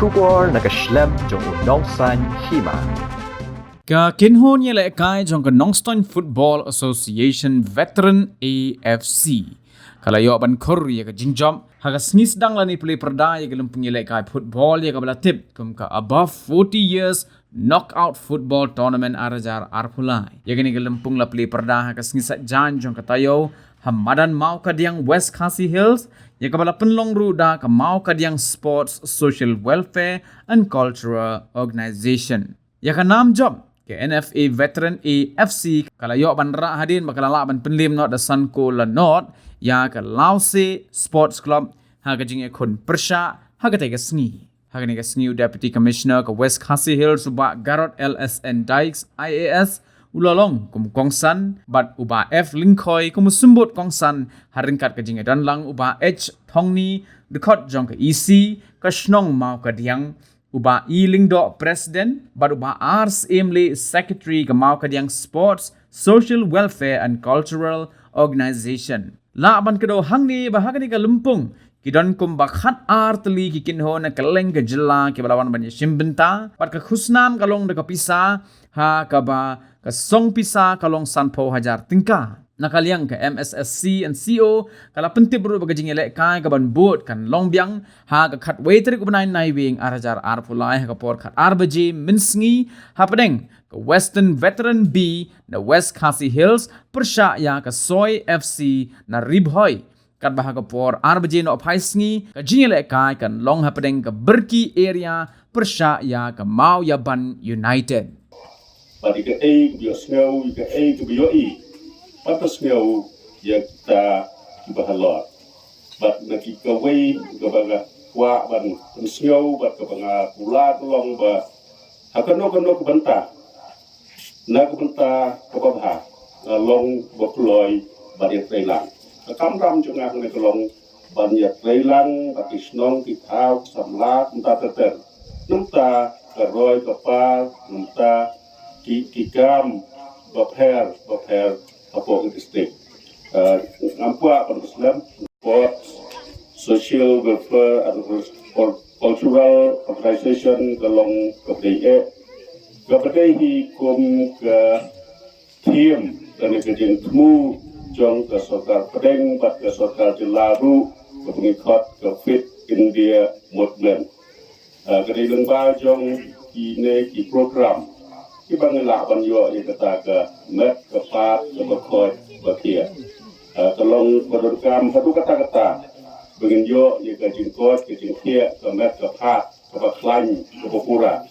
KHUR na kashlem jong NONGSTOIঞ Hima. Ka kinho niya laikay jong ka NONGSTOIঞ Football Association Veteran AFC. Kalayo ban KHUR ya ka JINGJOP hagas ngisdang la ni PLIE perda ya galumpung ya laikay football ya ka balatip kum ka above 40 years knockout football tournament arajar arpulai. Ya gani galumpung la PLIE perda hagas ngisat jan jong katayo hamadan mau kadiang West Khasi Hills ya kabala penlong ruda ka mau kadiang Sports Social Welfare and Cultural Organization. Ya ka nam job ke NFA Veteran AFC kalayo banra hadin makalala ban penlim not da sanko la not ya ka Lause Sports Club ha ka jing ekon persha ha ka tega SNGI. Ha ka ni ka SNGI Deputy Commissioner ka West Khasi Hills uba Garot LSN Dykes IAS ulalong kum kongsan bat uba F Linkoy kum sumbut kongsan haringkat ka jinga danlang uba H Thongni dekot jong ka EC ka snong mau ka diang uba E Lingdo President bat uba Ars Emle Secretary ka mau ka diang Sports Social Welfare and Cultural Organization. La ban kedo hangni bahagani ka lumpung kidon kum bakhat artli kikinho na kaleng ka jilla ki balawan ban shimbenta pat ka khusnam kalong de ka pisa ha ka ba ka song pisa kalong sanpo hajar tingka nakaliang ka MSSC and CO kala pentip bro baga jingele kai ka ban boat kan longbyang ha ka khat waiter ku banai nai wing arajar arpulai ha ka por khat arbaji minsngi ha pedeng ka Western Veteran B na West Khasi Hills persha ya ka Soy FC na Ribhoy kat bahaga por arbaji no phaisngi ka jingele kai kan long ha pedeng ka Berki area persha ya ka Mau Yaban United. Pada ke A ke bio snow ke A ke bio E pada snow ya kita bahalot bat nak kita way ke baga wa ban snow bat ke baga pula tolong ba akan no ke bantah nak ke bantah ke bawah long bokloi bari trailang kam ram jungah ke long bari trailang bat snong ki thau samlat entah ter numta ke roy ke pa numta kikam bapher apa district nampak Islam Sports Social Welfare and Cultural Organization kalong KPDE KPDE kum ke team dan kejeng temu jong ke sokar pedeng bat ke sokar jelaru ke pengikut ke fit India movement kedeng ba jong ki program ki bangla ban yo ni kata ke met ke pat ke bakot bakia tolong program satu kata bengin yo ni ke jingkot ke jingkia ke met ke pat ke baklan ke pura